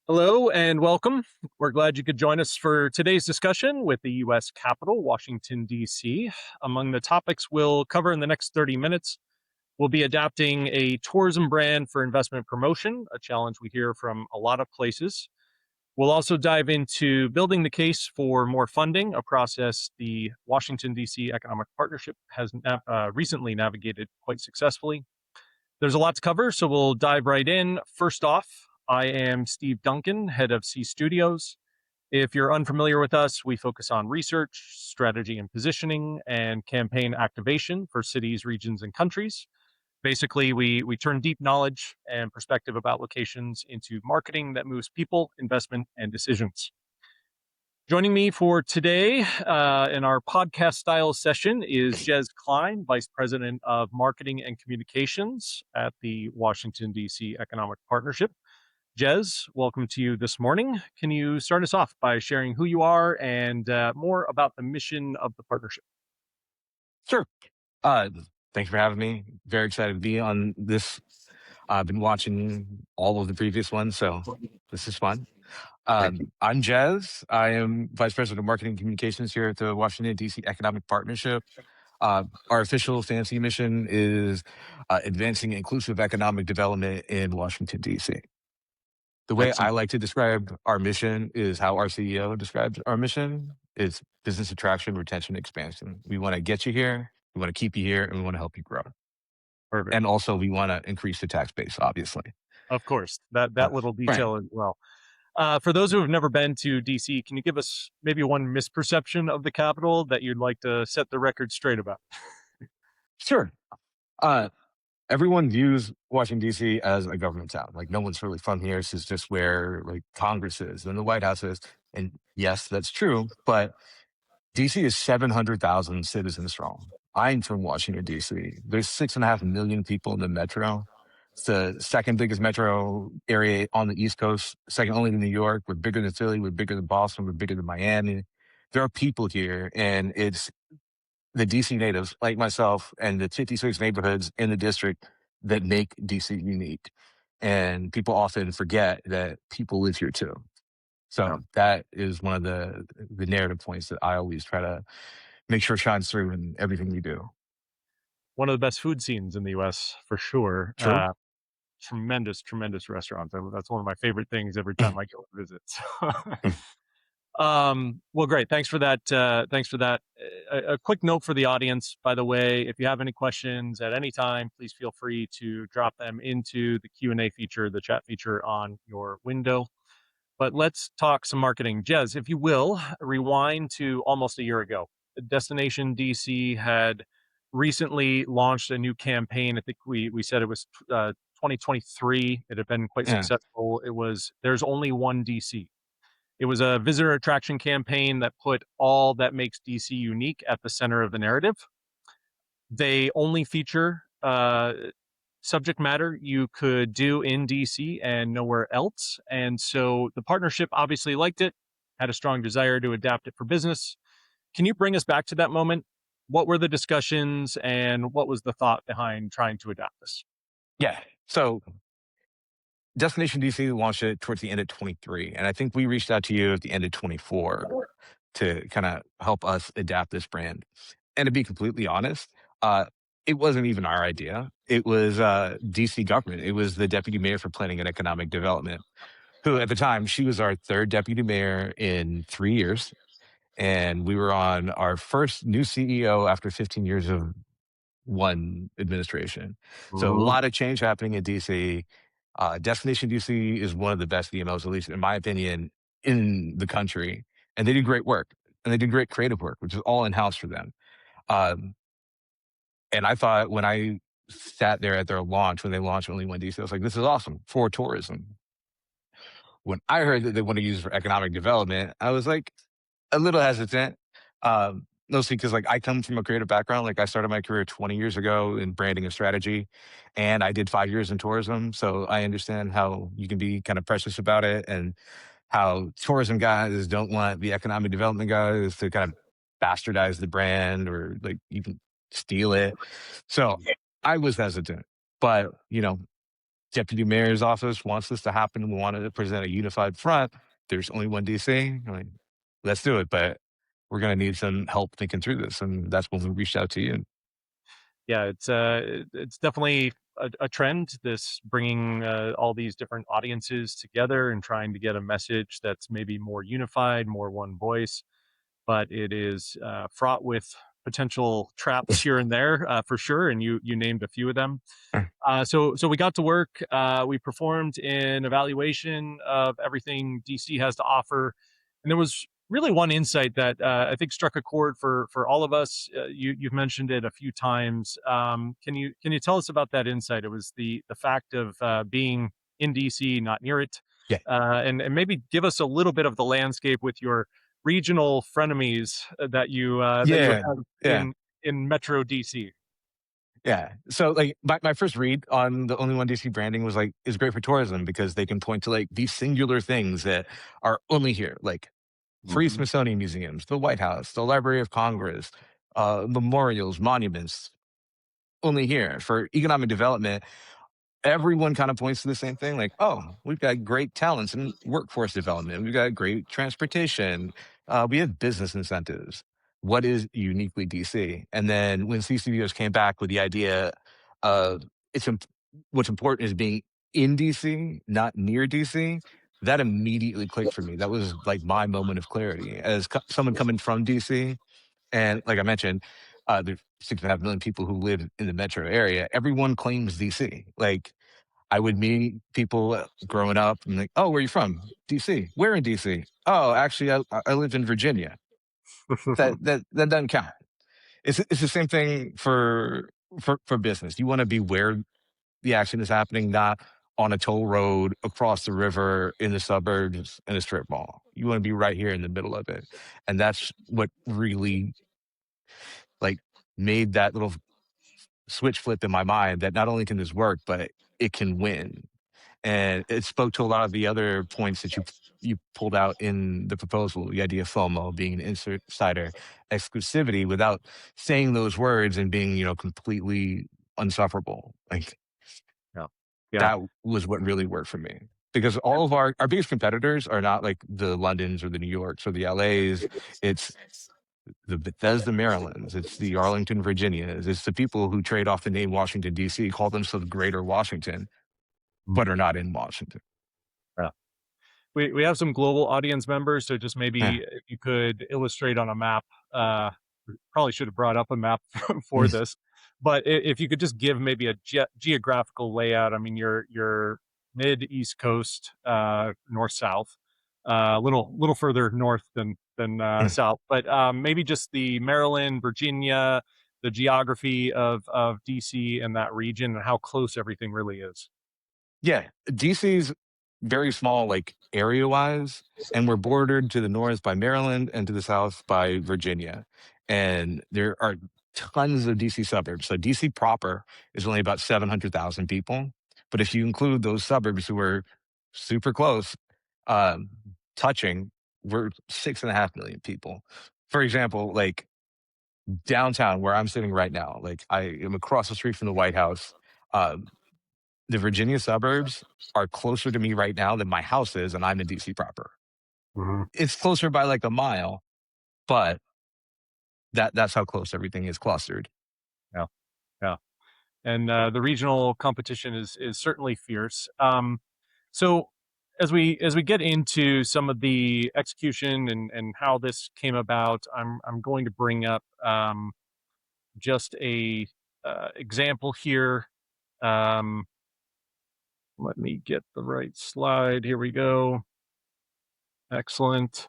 Hello and welcome. We're glad you could join us for today's discussion with the U.S. Capitol, Washington, D.C. Among the topics we'll cover in the next 30 minutes, we'll be adapting a tourism brand for investment promotion, a challenge we hear from a lot of places. We'll also dive into building the case for more funding, a process the Washington, D.C. Economic Partnership has recently navigated quite successfully. There's a lot to cover, so we'll dive right in. First off, I am Steve Duncan, head of C Studios. If you're unfamiliar with us, we focus on research, strategy and positioning, and campaign activation for cities, regions, and countries. Basically, we turn deep knowledge and perspective about locations into marketing that moves people, investment, and decisions. Joining me for today in our podcast style session is Jez Kline, Vice President of Marketing and Communications at the Washington, D.C. Economic Partnership. Jez, welcome to you this morning. Can you start us off by sharing who you are and more about the mission of the partnership? Sure. Uh, Thanks for having me. Very excited to be on this. I've been watching all of the previous ones, so this is fun. Thank you. I'm Jez. I am Vice President of Marketing and Communications here at the Washington, D.C. Economic Partnership. Our official fancy mission is advancing inclusive economic development in Washington, D.C. The way I Excellent. like to describe our mission is how our CEO describes our mission. It's business attraction, retention, expansion. We want to get you here, we want to keep you here, and we want to help you grow. Perfect. And also, we want to increase the tax base, obviously. Of course, that little Right. detail as well. For those who have never been to DC, can you give us maybe one misperception of the Capitol that you'd like to set the record straight about? Sure. Uh, Everyone views Washington, D.C. as a government town. Like, no one's really from here. This is just where, like, Congress is and the White House is. And yes, that's true. But DC is 700,000 citizens strong. I'm from Washington, DC. There's 6.5 million people in the metro. It's the second biggest metro area on the East Coast, second only to New York. We're bigger than Philly. We're bigger than Boston. We're bigger than Miami. There are people here, and it's the DC natives like myself and the 56 neighborhoods in the district that make DC unique. And people often forget that people live here too. Yeah. So that is one of the narrative points that I always try to make sure shines through in everything we do. One of the best food scenes in the U.S. for sure. True. Tremendous restaurants. That's one of my favorite things every time I go to visit. Well, great. Thanks for that. Thanks for that. A quick note for the audience, by the way, if you have any questions at any time, please feel free to drop them into the Q&A feature, the chat feature on your window. But let's talk some marketing. Jez, if you will, rewind to almost a year ago. Destination DC had recently launched a new campaign. I think we said it was 2023. It had been quite Yeah. successful. It was There's Only One DC. It was a visitor attraction campaign that put all that makes DC unique at the center of the narrative. They only feature subject matter you could do in DC and nowhere else. And so the partnership obviously liked it, had a strong desire to adapt it for business. Can you bring us back to that moment? What were the discussions and what was the thought behind trying to adapt this? Yeah. So Destination DC launched it towards the end of 23. And I think we reached out to you at the end of 24 to kind of help us adapt this brand. And to be completely honest, it wasn't even our idea. It was DC government. It was the deputy mayor for planning and economic development, who at the time, she was our third deputy mayor in 3 years. And we were on our first new CEO after 15 years of one administration. So a Ooh, lot of change happening in DC. Destination DC is one of the best DMOs, at least in my opinion, in the country. And they do great work. And they do great creative work, which is all in house for them. Um, and I thought when I sat there at their launch, when they launched Only One DC, I was like, this is awesome for tourism. When I heard that they want to use it for economic development, I was like a little hesitant. Mostly because like I come from a creative background. Like I started my career 20 years ago in branding and strategy, and I did 5 years in tourism. So I understand how you can be kind of precious about it and how tourism guys don't want the economic development guys to kind of bastardize the brand or like you can steal it. So I was hesitant, but deputy mayor's office wants this to happen. We wanted to present a unified front. There's only one DC. Like, let's do it, but we're going to need some help thinking through this, and that's when we reached out to you. Yeah, it's definitely a trend. This bringing all these different audiences together and trying to get a message that's maybe more unified, more one voice. But it is fraught with potential traps here and there for sure. And you named a few of them. So we got to work. We performed an evaluation of everything DC has to offer, and there was really one insight that I think struck a chord for all of us. You've mentioned it a few times. Can you tell us about that insight? It was the fact of being in DC, not near it, Yeah, and maybe give us a little bit of the landscape with your regional frenemies that you yeah, have yeah. in Metro DC. Yeah. So like my first read on the only one DC branding was like, is great for tourism because they can point to like these singular things that are only here, like three Hmm. Smithsonian museums, the White House, the Library of Congress, memorials, monuments, only here. For economic development, everyone kind of points to the same thing like, oh, we've got great talents in workforce development. We've got great transportation. We have business incentives. What is uniquely DC? And then when CCBOs came back with the idea of it's what's important is being in DC, not near DC, that immediately clicked for me. That was like my moment of clarity as someone coming from DC. And like I mentioned, there's 6.5 million people who live in the metro area. Everyone claims DC. Like I would meet people growing up and like, oh, where are you from? DC. Where in DC? Oh, actually, I live in Virginia. That doesn't count. It's the same thing for business. You want to be where the action is happening, not on a toll road across the river in the suburbs in a strip mall. You want to be right here in the middle of it, and that's what really like made that little switch flip in my mind. That not only can this work, but it can win. And it spoke to a lot of the other points that you pulled out in the proposal, the idea of FOMO being an insider exclusivity without saying those words and being, completely unsufferable. Like Yeah, yeah. that was what really worked for me. Because all of our biggest competitors are not like the Londons or the New Yorks or the LAs. It's the Bethesda, Marylands. It's the Arlington, Virginias. It's the people who trade off the name Washington, D.C., call themselves Greater Washington, but are not in Washington. Yeah. We have some global audience members, so just Yeah. maybe if you could illustrate on a map, probably should have brought up a map for this, but if you could just give maybe a geographical layout. I mean, you're mid East Coast, north south, a little further north than south, but maybe just the Maryland, Virginia, the geography of DC and that region and how close everything really is. Yeah, DC's very small, like area wise, and we're bordered to the north by Maryland and to the south by Virginia. And there are tons of DC suburbs. So DC proper is only about 700,000 people. But if you include those suburbs who are super close, um, touching, we're 6.5 million people. For example, like downtown where I'm sitting right now, like I am across the street from the White House. Um, the Virginia suburbs are closer to me right now than my house is, and I'm in DC proper. Hmm. It's closer by like a mile, but that's how close everything is clustered. Yeah, yeah. And the regional competition is certainly fierce. So as we get into some of the execution and how this came about, I'm going to bring up just a example here. Um, Let me get the right slide. Here we go. Excellent.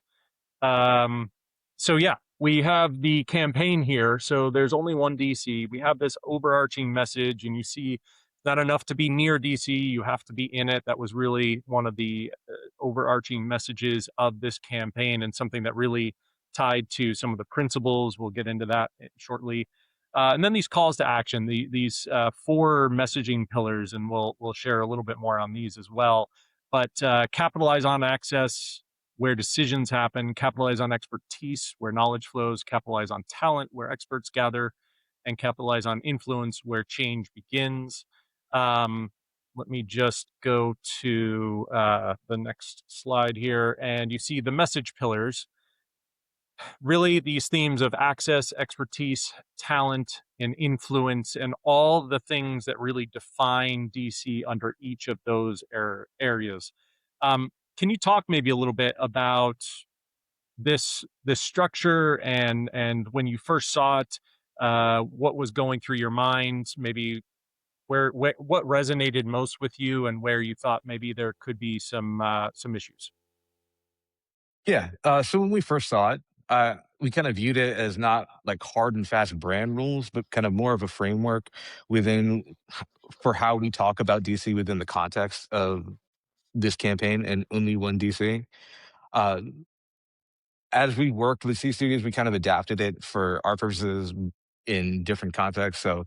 Um, so yeah, we have the campaign here. So there's only one DC. We have this overarching message, and you see, it's not enough to be near DC. You have to be in it. That was really one of the overarching messages of this campaign, and something that really tied to some of the principles. We'll get into that shortly. And then these calls to action, these four messaging pillars, and we'll share a little bit more on these as well. But capitalize on access, where decisions happen, capitalize on expertise, where knowledge flows, capitalize on talent, where experts gather, and capitalize on influence, where change begins. Um, let me just go to the next slide here, and you see the message pillars. Really, these themes of access, expertise, talent, and influence, and all the things that really define DC under each of those areas. Can you talk maybe a little bit about this structure and when you first saw it, what was going through your mind, maybe what resonated most with you, and where you thought maybe there could be some issues? Yeah. So when we first saw it, we kind of viewed it as not like hard and fast brand rules, but kind of more of a framework within for how we talk about DC within the context of this campaign and only one DC. Uh, as we worked with C Studios, we kind of adapted it for our purposes in different contexts. So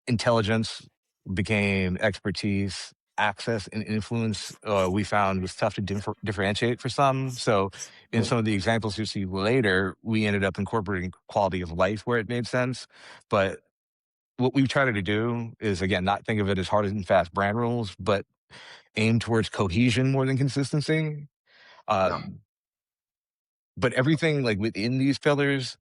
intelligence became expertise. Access and influence, we found was tough to differentiate for some. So, in some of the examples you see later, we ended up incorporating quality of life where it made sense. But what we've tried to do is, again, not think of it as hard and fast brand rules, but aim towards cohesion more than consistency. Yeah. Um, but everything like within these pillars,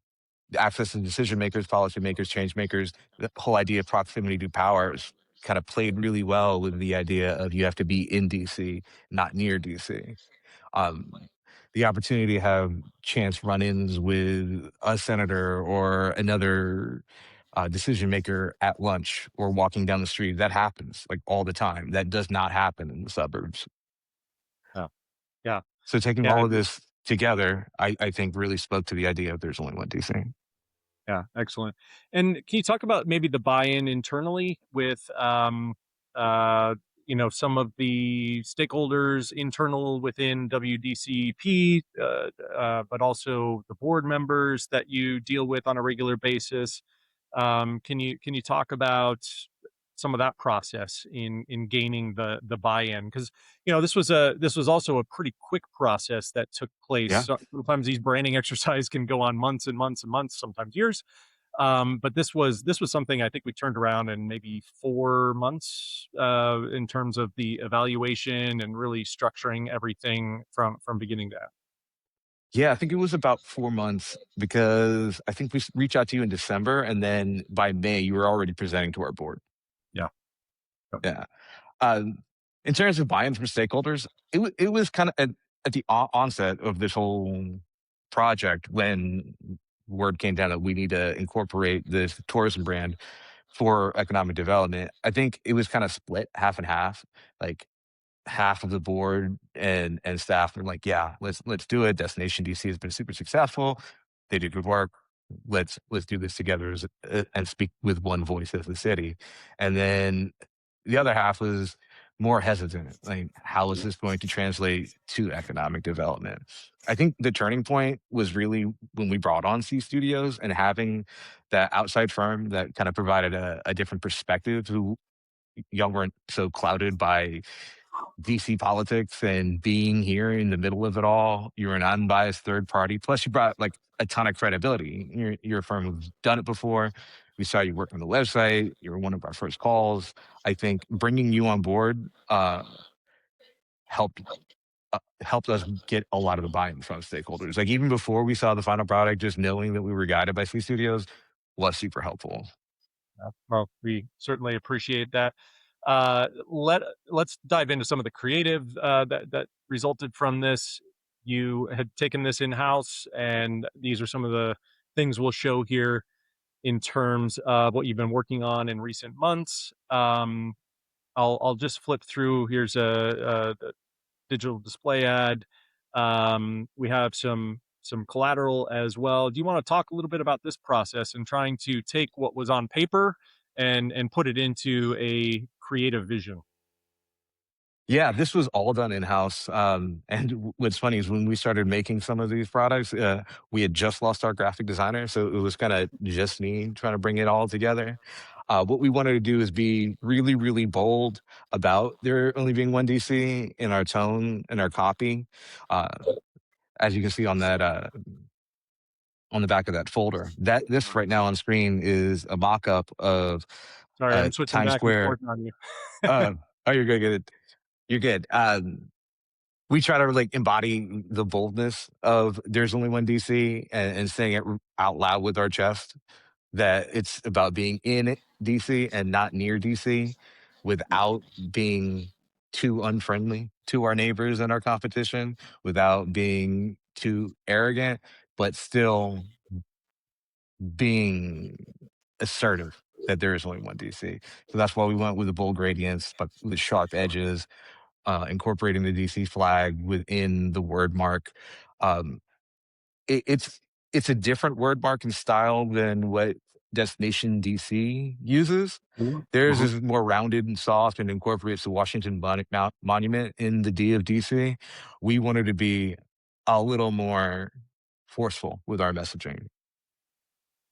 the access to decision makers, policy makers, change makers, the whole idea of proximity to power is kind of played really well with the idea of you have to be in DC, not near DC. Um, the opportunity to have chance run-ins with a senator or another decision maker at lunch or walking down the street, that happens like all the time. That does not happen in the suburbs. Yeah. Yeah. So taking Yeah. all of this together, I think really spoke to the idea of there's only one DC. Yeah, excellent. And can you talk about maybe the buy-in internally with, uh, some of the stakeholders internal within WDCP, but also the board members that you deal with on a regular basis? Can you talk about some of that process in gaining the buy-in? Because this was also a pretty quick process that took place. Yeah. Sometimes these branding exercise can go on months and months and months, sometimes years. But this was something I think we turned around in maybe 4 months, in terms of the evaluation and really structuring everything from beginning to end. Yeah, I think it was about 4 months because I think we reached out to you in December, and then by May, you were already presenting to our board. Yeah. Yep. Yeah. Um, in terms of buy-in from stakeholders, it was kinda at the onset of this whole project when word came down that we need to incorporate this tourism brand for economic development. I think it was kinda split half and half, like half of the board and staff were like, "Yeah, let's do it. Destination DC has been super successful. They do good work. Let's do this together and speak with one voice as the city." And then the other half was more hesitant. Like, how is this going to translate to economic development? I think the turning point was really when we brought on C Studios and having that outside firm that kind of provided a different perspective who young weren't so clouded by DC politics and being here in the middle of it all. You're an unbiased third party. Plus, you brought like a ton of credibility. You're a firm who's done it before. We saw you work on the website. You were one of our first calls. I think bringing you on board helped helped us get a lot of the buy-in from stakeholders. Like even before we saw the final product, just knowing that we were guided by C Studios was super helpful. Well, we certainly appreciate that. Let's dive into some of the creative that resulted from this. You had taken this in house, and these are some of the things we'll show here in terms of what you've been working on in recent months. I'll just flip through. Here's a digital display ad. We have some collateral as well. Do you want to talk a little bit about this process and trying to take what was on paper and put it into a creative vision? Yeah, this was all done in-house, and what's funny is when we started making some of these products, we had just lost our graphic designer, so it was kinda just me trying to bring it all together. What we wanted to do is be really, really bold about there only being one DC in our tone and our copy. Uh, as you can see on the back of that folder, that this right now on screen is a mock-up of, Sorry, I'm switching Times back and Square. forth on you. Oh, you're good. You're good. We try to like embody the boldness of "There's only one DC" and saying it out loud with our chest that it's about being in DC and not near DC, without being too unfriendly to our neighbors and our competition, without being too arrogant, but still being assertive that there is only one DC. So that's why we went with the bold gradients, but with sharp edges, incorporating the DC flag within the word mark. Um, it's a different word mark and style than what Destination DC uses. Theirs Mhm. is more rounded and soft and incorporates the Washington Monument in the D of DC. We wanted to be a little more forceful with our messaging.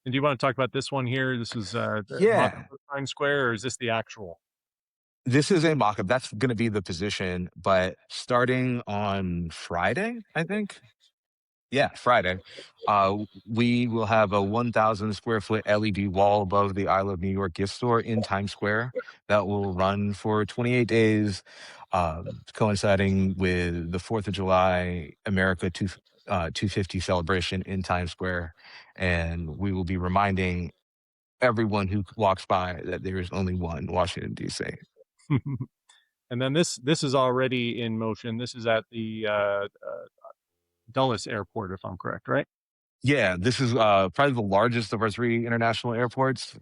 And do you want to talk about this one here? This is the mock-up Yeah, of Times Square, or is this the actual? this is a mock-up. That's going to be the position, but starting on Friday, I think. Yeah, Friday. We will have a 1,000 square foot LED wall above the Isle of New York gift store in Times Square that will run for 28 days, coinciding with the 4th of July America 250 celebration in Times Square. And we will be reminding everyone who walks by that there is only one Washington, D.C. And then this is already in motion. This is at the Dulles Airport, if I'm correct, right? Yeah, this is probably the largest of our three international airports.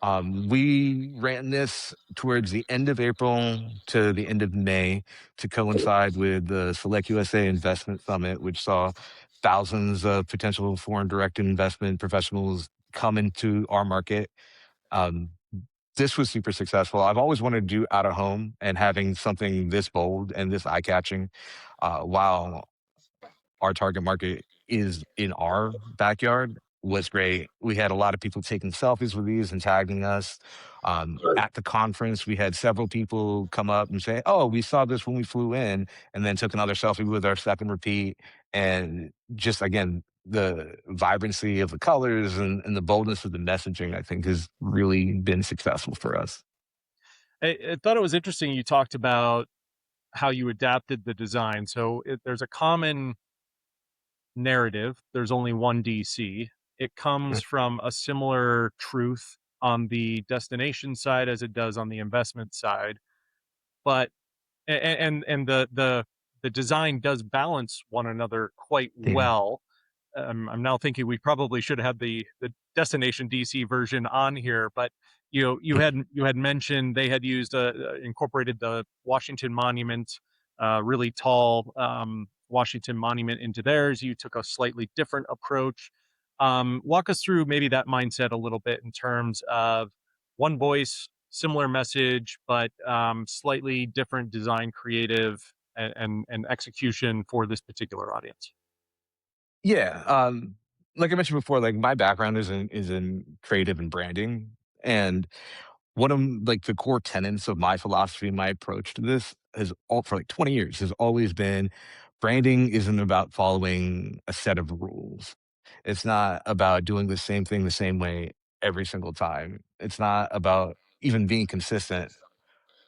We ran this towards the end of April to the end of May to coincide with the Select USA Investment Summit, which saw thousands of potential foreign direct investment professionals come into our market. Um, this was super successful. I've always wanted to do out of home, and having something this bold and this eye catching, while our target market is in our backyard, was great. We had a lot of people taking selfies with these and tagging us. At the conference, we had several people come up and say, "Oh, we saw this when we flew in," and then took another selfie with our second repeat. And just again, the vibrancy of the colors and the boldness of the messaging, I think, has really been successful for us. I thought it was interesting. You talked about how you adapted the design. So there's a common narrative. There's only one DC. It comes from a similar truth on the destination side as it does on the investment side, but and the design does balance one another quite Mhm. well. I'm now thinking we probably should have the destination DC version on here, but you had mentioned they had used incorporated the Washington Monument, really tall Washington Monument into theirs. You took a slightly different approach. Walk us through maybe that mindset a little bit in terms of one voice, similar message, but slightly different design, creative, and execution for this particular audience. Yeah, like I mentioned before, like my background is in creative and branding, and one of like the core tenets of my philosophy and my approach to this has all for like 20 years has always been branding isn't about following a set of rules. It's not about doing the same thing the same way every single time. It's not about even being consistent.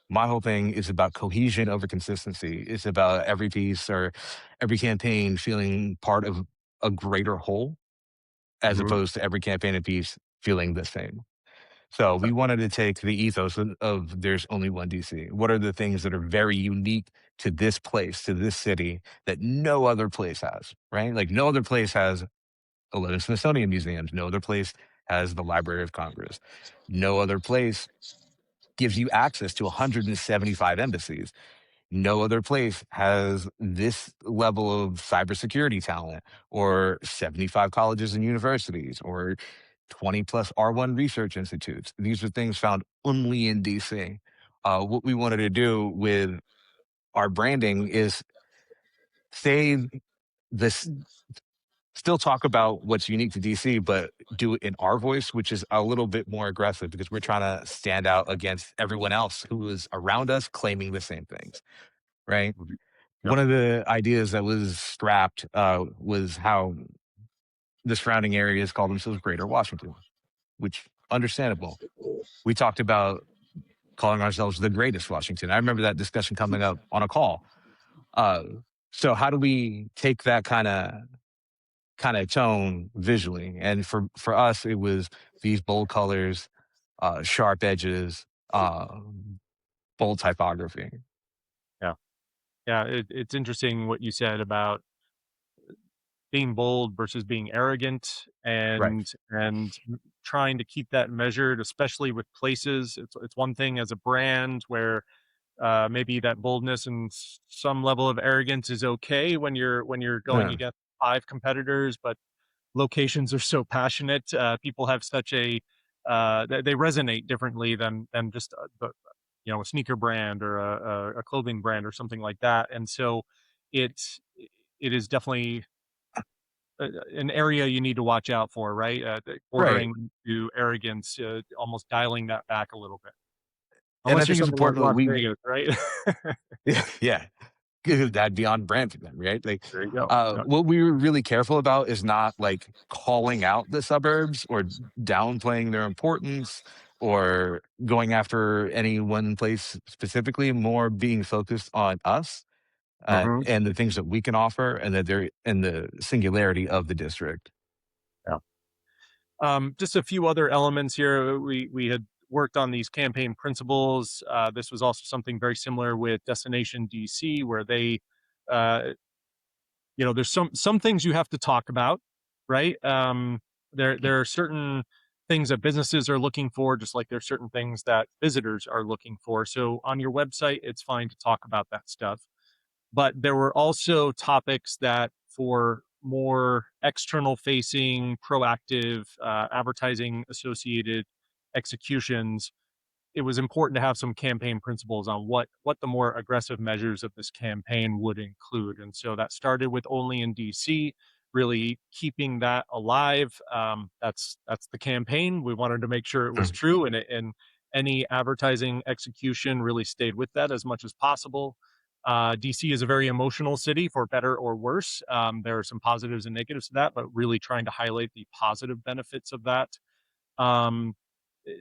My whole thing is about cohesion over consistency. It's about every piece or every campaign feeling part of a greater whole, as Mhm. opposed to every campaign and piece feeling the same. So we wanted to take the ethos of there's only one DC. What are the things that are very unique to this place, to this city, that no other place has, right? Like no other place has 11 Smithsonian museums. No other place has the Library of Congress. No other place gives you access to 175 embassies. No other place has this level of cybersecurity talent, or 75 colleges and universities, or 20 plus R1 research institutes. These are things found only in DC. What we wanted to do with our branding is say this, still talk about what's unique to DC, but do it in our voice, which is a little bit more aggressive because we're trying to stand out against everyone else who is around us claiming the same things, right? Mhm. Yep. One of the ideas that was scrapped was how the surrounding areas call themselves Greater Washington, which understandable. We talked about calling ourselves the greatest Washington. I remember that discussion coming up on a call. Uh, so how do we take that kind of tone visually? And for us, it was these bold colors, sharp edges, bold typography. Yeah. Yeah. It's interesting what you said about being bold versus being arrogant, Right. and trying to keep that measured, especially with places. It's one thing as a brand where maybe that boldness and some level of arrogance is okay when you're going Yeah. against five competitors, but locations are so passionate. People have such a they resonate differently than just a sneaker brand or a clothing brand or something like that. And so it's it is definitely an area you need to watch out for, right? Right. Bordering to arrogance, almost dialing that back a little bit. And I Unless you're think it's something like important that Las we, Vegas, right? yeah, that'd be on brand for them, right? Like, There you go. Yeah. what we were really careful about is not like calling out the suburbs or downplaying their importance or going after any one place specifically, more being focused on us, Mhm. and the things that we can offer and that they're in the singularity of the district. Yeah. Just a few other elements here. We had worked on these campaign principles. This was also something very similar with Destination DC, where they, uh, there's some things you have to talk about, right? There are certain things that businesses are looking for, just like there's certain things that visitors are looking for. So on your website, it's fine to talk about that stuff. But there were also topics that for more external facing, proactive, advertising associated executions, it was important to have some campaign principles on what the more aggressive measures of this campaign would include. And so that started with only in DC, really keeping that alive. That's the campaign. We wanted to make sure it was Mm. true, and any advertising execution really stayed with that as much as possible. DC is a very emotional city, for better or worse. There are some positives and negatives to that, but really trying to highlight the positive benefits of that. Um,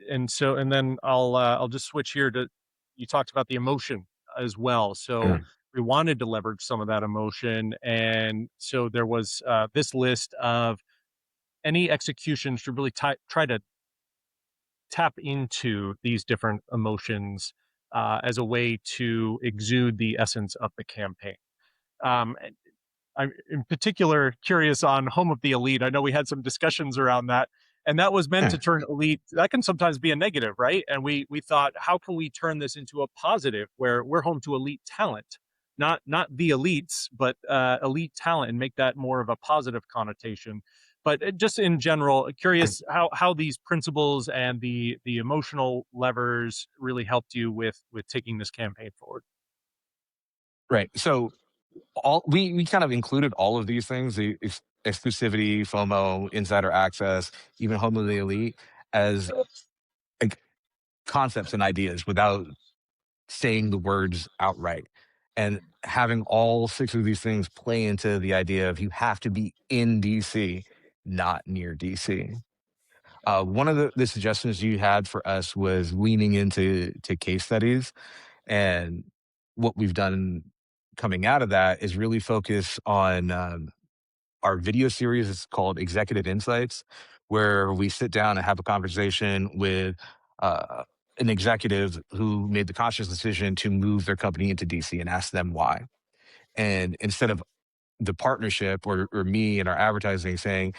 and then I'll just switch here to, you talked about the emotion as well. So Mm. we wanted to leverage some of that emotion, and so there was this list of any execution should really try to tap into these different emotions as a way to exude the essence of the campaign. Um, I'm in particular curious on Home of the Elite. I know we had some discussions around that, and that was meant to Mm. turn elite. That can sometimes be a negative, right? And we thought, how can we turn this into a positive, where we're home to elite talent, not the elites, but elite talent, and make that more of a positive connotation. But just in general, curious how these principles and the emotional levers really helped you with taking this campaign forward. Right. So all we kind of included all of these things, the exclusivity, FOMO, insider access, even home of the elite, as like concepts and ideas without saying the words outright. And having all six of these things play into the idea of you have to be in DC, not near DC. One of the suggestions you had for us was leaning into case studies, and what we've done coming out of that is really focus on our video series. Is called Executive Insights, where we sit down and have a conversation with uh, an executive who made the conscious decision to move their company into DC and ask them why. And instead of the partnership or me and our advertising saying,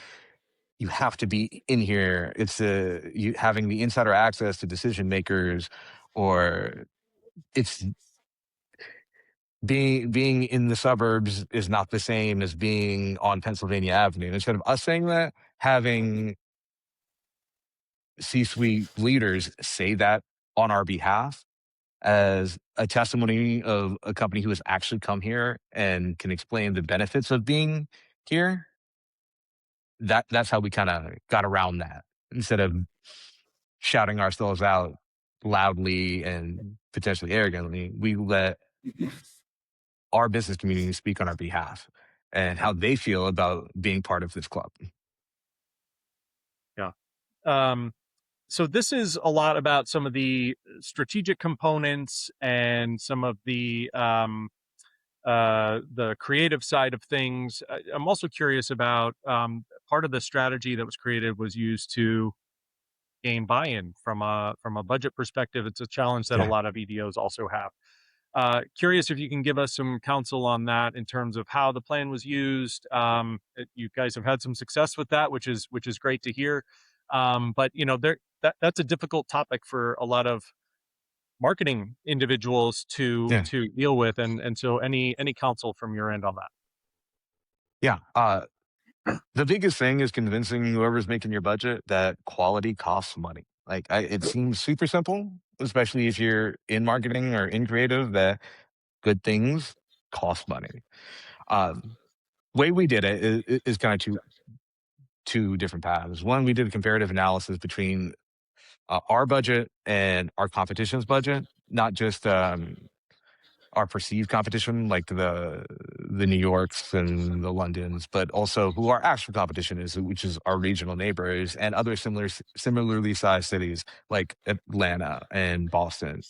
you have to be in here, it's you having the insider access to decision makers, or it's being in the suburbs is not the same as being on Pennsylvania Avenue. Instead of us saying that, having C-suite leaders say that on our behalf as a testimony of a company who has actually come here and can explain the benefits of being here. That's how we kind of got around that. Instead of shouting ourselves out loudly and potentially arrogantly, we let our business community speak on our behalf and how they feel about being part of this club. Yeah. Um, So this is a lot about some of the strategic components and some of the creative side of things. I'm also curious about part of the strategy that was created was used to gain buy-in from a budget perspective. It's a challenge that a Yeah. lot of EDOs also have. Curious if you can give us some counsel on that in terms of how the plan was used. You guys have had some success with that, which is great to hear. But you know, that's a difficult topic for a lot of marketing individuals Yeah. to deal with, and so any counsel from your end on that? Yeah. The biggest thing is convincing whoever's making your budget that quality costs money. It seems super simple, especially if you're in marketing or in creative, that good things cost money. Um, Way we did it is kind of two different paths. One, we did a comparative analysis between our budget and our competition's budget, not just our perceived competition, like the New Yorks and the Londons, but also who our actual competition is, which is our regional neighbors and other similarly sized cities like Atlanta and Boston.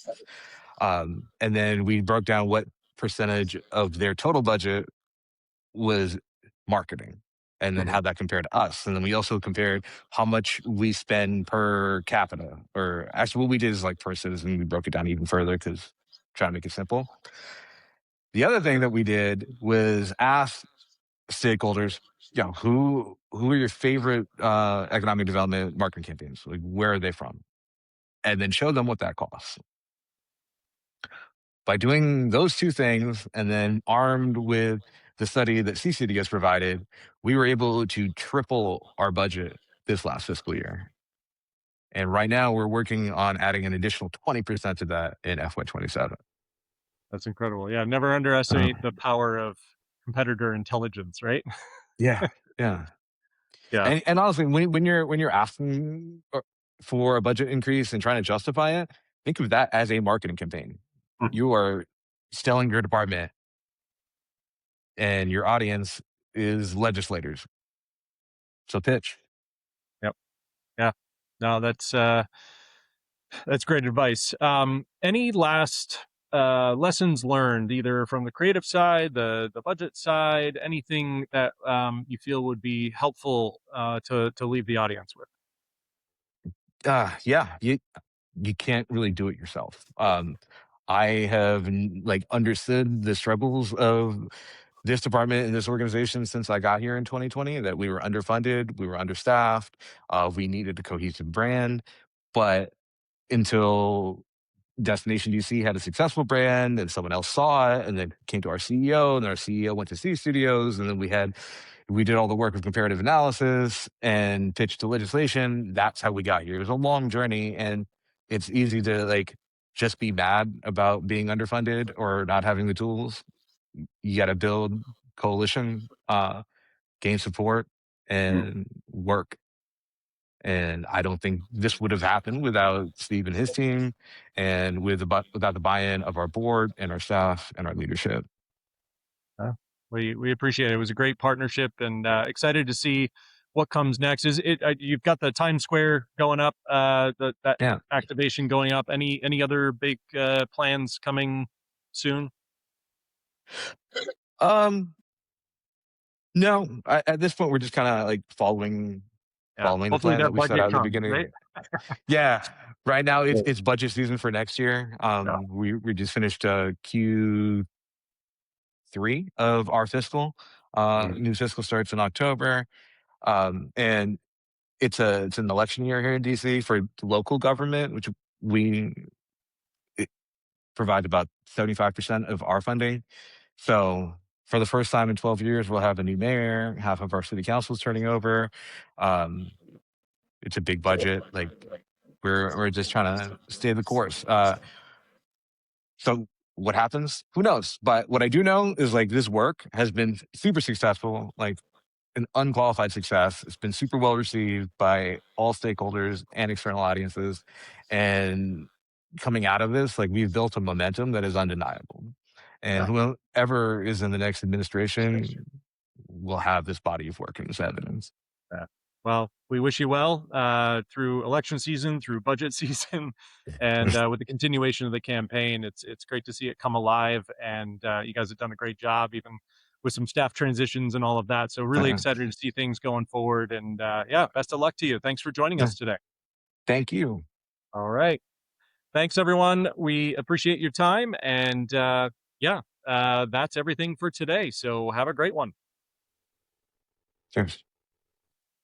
And then we broke down what percentage of their total budget was marketing, and then Mhm. how that compared to us. And then we also compared how much we spend per capita, or actually what we did is like per citizen. We broke it down even further because trying to make it simple. The other thing that we did was ask stakeholders, who are your favorite economic development marketing campaigns? Like, where are they from? And then show them what that costs. By doing those two things, and then armed with the study that CCD has provided, we were able to triple our budget this last fiscal year. And right now, we're working on adding an additional 20% to that in FY27. That's incredible. Yeah, never Uh, underestimate the power of competitor intelligence, right? yeah, yeah. Yeah. And honestly, when you're asking for a budget increase and trying to justify it, think of that as a marketing campaign. Mhm. You are selling your department, and your audience is legislators. So pitch. Yep. Yeah. No, that's great advice. Any last lessons learned, either from the creative side, the budget side, anything that you feel would be helpful to leave the audience with? Yeah, you can't really do it yourself. I have like understood the struggles of this department and this organization since I got here in 2020. That we were underfunded, we were understaffed, we needed a cohesive brand, but until Destination DC had a successful brand and someone else saw it and then came to our CEO, and our CEO went to C studios, and then we did all the work of comparative analysis and pitched to legislation. That's how we got here. It was a long journey, and it's easy to like just be mad about being underfunded or not having the tools. You got to build coalition, gain support, Mm. and work. And I don't think this would have happened without Steve and his team, and without the buy-in of our board and our staff and our leadership. We appreciate it. It was a great partnership, and excited to see what comes next. Is it you've got the Times Square going up, that Yeah. activation going up? Any other big plans coming soon? Um, no, at this point, we're just kind of like Yeah, following the hopefully plan that that we set budget out at the comes, right? beginning. Yeah, right now Yeah. it's budget season for next year. Yeah. We just finished Q3 of our fiscal. Mhm. New fiscal starts in October, and it's an election year here in DC for local government, which we it provide about 75% of our funding. So for the first time in 12 years, we'll have a new mayor. Half of our city council is turning over. Um, it's a big budget. Like we're just trying to stay the course. So what happens? Who knows? But what I do know is like this work has been super successful, like an unqualified success. It's been super well received by all stakeholders and external audiences. And coming out of this, like we've built a momentum that is undeniable. And Yeah. whoever is in the next administration will have this body of work and this evidence. Yeah. Well, we wish you well through election season, through budget season, and with the continuation of the campaign. It's great to see it come alive, and you guys have done a great job, even with some staff transitions and all of that. So really excited to see things going forward. And yeah, best of luck to you. Thanks for joining us today. Thank you. All right, thanks everyone. We appreciate your time, and yeah, that's everything for today. So have a great one. Cheers.